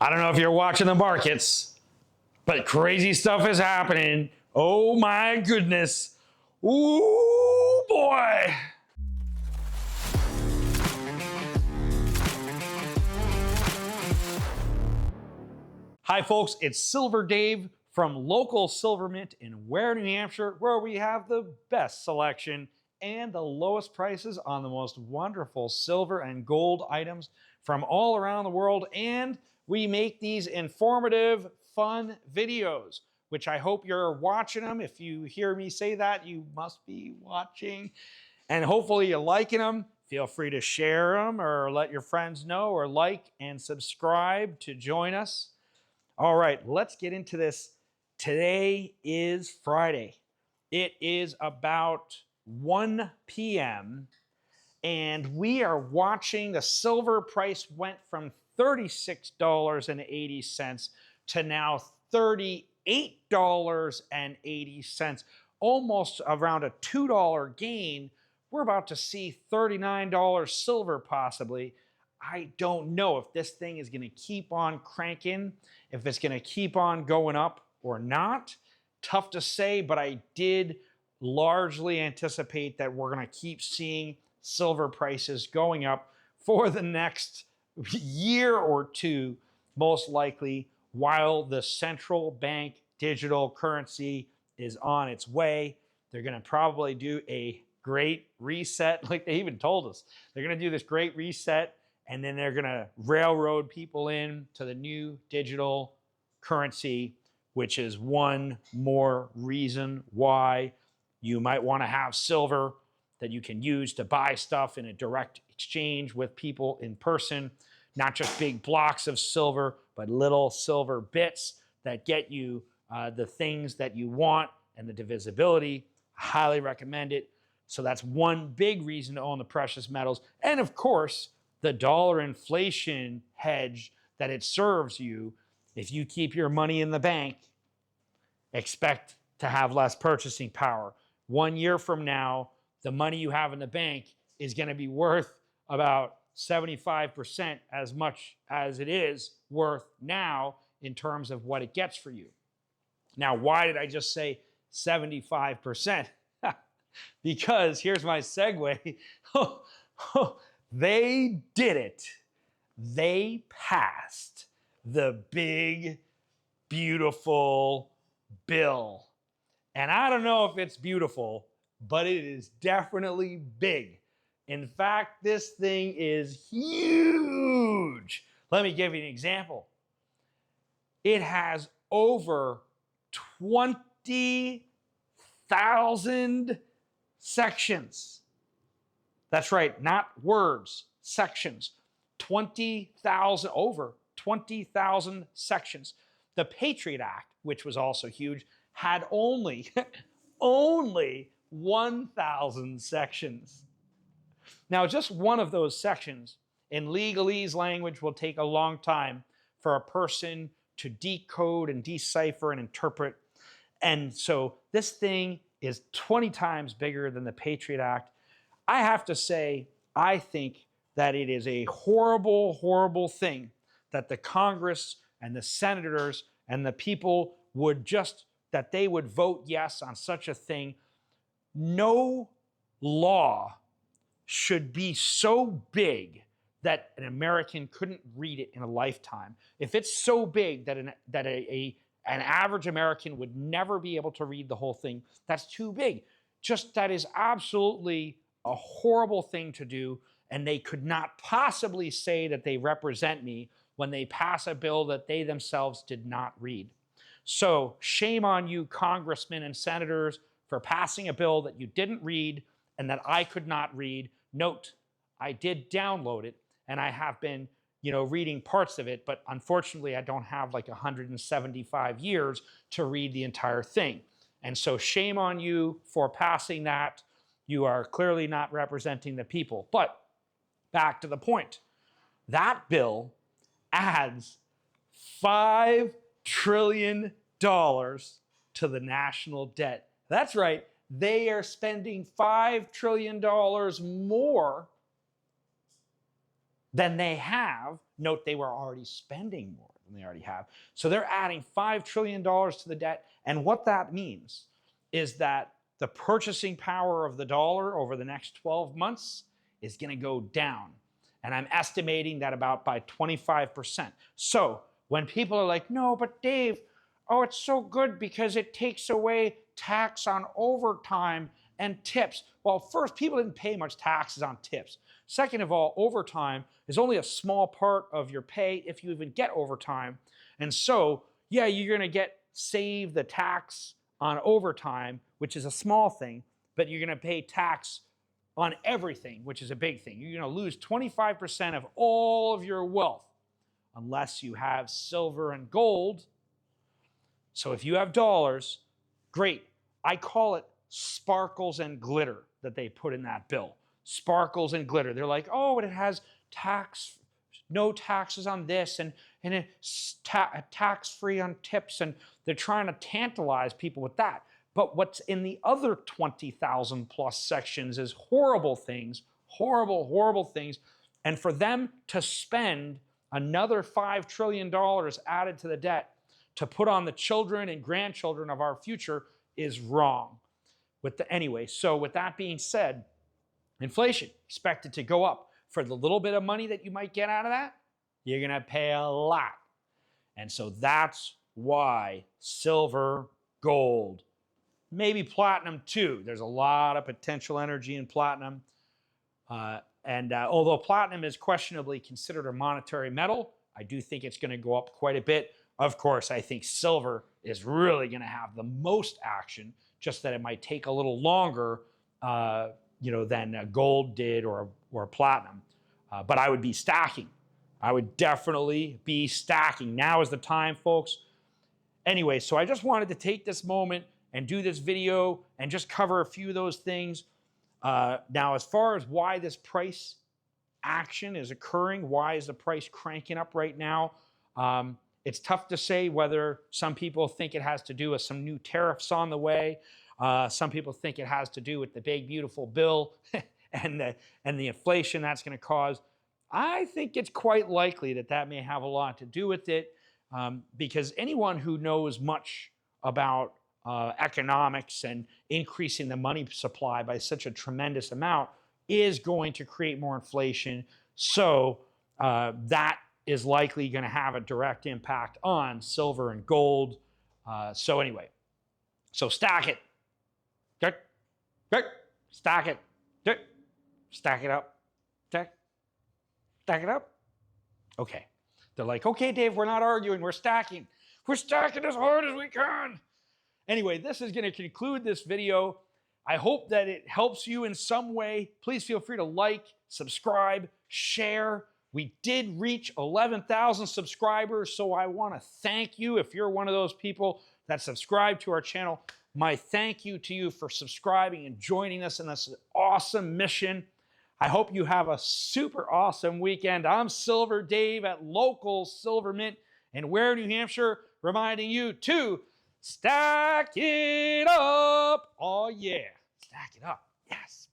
I don't know if you're watching the markets, but crazy stuff is happening. Oh my goodness. Ooh boy. Hi folks, it's Silver Dave from local Silver Mint in Ware, New Hampshire, where we have the best selection and the lowest prices on the most wonderful silver and gold items from all around the world. And we make these informative, fun videos, which I hope you're watching them. If you hear me say that, you must be watching. And hopefully you're liking them. Feel free to share them or let your friends know, or like and subscribe to join us. All right, let's get into this. Today is Friday. It is about 1 p.m. and we are watching the silver price went from $36.80 to now $38.80, almost around a $2 gain. We're about to see $39 silver possibly. I don't know if this thing is going to keep on cranking, if it's going to keep on going up or not. Tough to say, but I did largely anticipate that we're going to keep seeing silver prices going up for the next year or two, most likely, while the central bank digital currency is on its way. They're going to probably do a great reset, like they even told us. They're going to do this great reset, and then they're going to railroad people in to the new digital currency, which is one more reason why you might want to have silver that you can use to buy stuff in a direct exchange with people in person, not just big blocks of silver, but little silver bits that get you the things that you want and the divisibility. I highly recommend it. So that's one big reason to own the precious metals. And of course, the dollar inflation hedge that it serves you. If you keep your money in the bank, expect to have less purchasing power. 1 year from now, the money you have in the bank is going to be worth about 75% as much as it is worth now in terms of what it gets for you. Now, why did I just say 75%? Because here's my segue. They did it. They passed the big, beautiful bill. And I don't know if it's beautiful, but it is definitely big. In fact, this thing is huge. Let me give you an example. It has over 20,000 sections. That's right, not words, sections. 20,000, over 20,000 sections. The Patriot Act, which was also huge, had only 1,000 sections. Now, just one of those sections in legalese language will take a long time for a person to decode and decipher and interpret. And so this thing is 20 times bigger than the Patriot Act. I have to say, I think that it is a horrible, horrible thing that the Congress and the senators and the people would just, that they would vote yes on such a thing. No law should be so big that an American couldn't read it in a lifetime. If it's so big that an average American would never be able to read the whole thing, that's too big. Just that is absolutely a horrible thing to do, and they could not possibly say that they represent me when they pass a bill that they themselves did not read. So shame on you, congressmen and senators, for passing a bill that you didn't read and that I could not read. Note, I did download it, and I have been, reading parts of it, but unfortunately I don't have like 175 years to read the entire thing. And so shame on you for passing that. You are clearly not representing the people. But back to the point. That bill adds $5 trillion to the national debt. That's right. They are spending $5 trillion more than they have. Note, they were already spending more than than they already have. So they're adding $5 trillion to the debt. And what that means is that the purchasing power of the dollar over the next 12 months is going to go down. And I'm estimating that about by 25%. So when people are like, no, but Dave, oh, it's so good because it takes away tax on overtime and tips. Well, first, people didn't pay much taxes on tips. Second of all, overtime is only a small part of your pay if you even get overtime. And so, yeah, you're going to save the tax on overtime, which is a small thing, but you're going to pay tax on everything, which is a big thing. You're going to lose 25% of all of your wealth unless you have silver and gold. So if you have dollars, great. I call it sparkles and glitter that they put in that bill. Sparkles and glitter. They're like, oh, but it has no taxes on this, and it's tax-free on tips, and they're trying to tantalize people with that. But what's in the other 20,000 plus sections is horrible things, horrible, horrible things. And for them to spend another $5 trillion added to the debt to put on the children and grandchildren of our future is wrong. Anyway, so with that being said, inflation expected to go up. For the little bit of money that you might get out of that, you're going to pay a lot. And so that's why silver, gold, maybe platinum too. There's a lot of potential energy in platinum. Although platinum is questionably considered a monetary metal, I do think it's going to go up quite a bit. Of course, I think silver is really going to have the most action, just that it might take a little longer than gold did or platinum. But I would be stacking. I would definitely be stacking. Now is the time, folks. Anyway, so I just wanted to take this moment and do this video and just cover a few of those things. Now, as far as why this price action is occurring, why is the price cranking up right now? It's tough to say whether some people think it has to do with some new tariffs on the way. Some people think it has to do with the big, beautiful bill and the inflation that's going to cause. I think it's quite likely that may have a lot to do with it, because anyone who knows much about economics and increasing the money supply by such a tremendous amount is going to create more inflation. So that is likely going to have a direct impact on silver and gold. So anyway, so stack it. Stack it. Stack it up. Stack it up. Okay. They're like, okay, Dave, we're not arguing. We're stacking. We're stacking as hard as we can. Anyway, this is going to conclude this video. I hope that it helps you in some way. Please feel free to like, subscribe, share. We did reach 11,000 subscribers, so I want to thank you if you're one of those people that subscribe to our channel. My thank you to you for subscribing and joining us in this awesome mission. I hope you have a super awesome weekend. I'm Silver Dave at local Silver Mint in Ware, New Hampshire, reminding you to stack it up. Oh, yeah. Stack it up. Yes.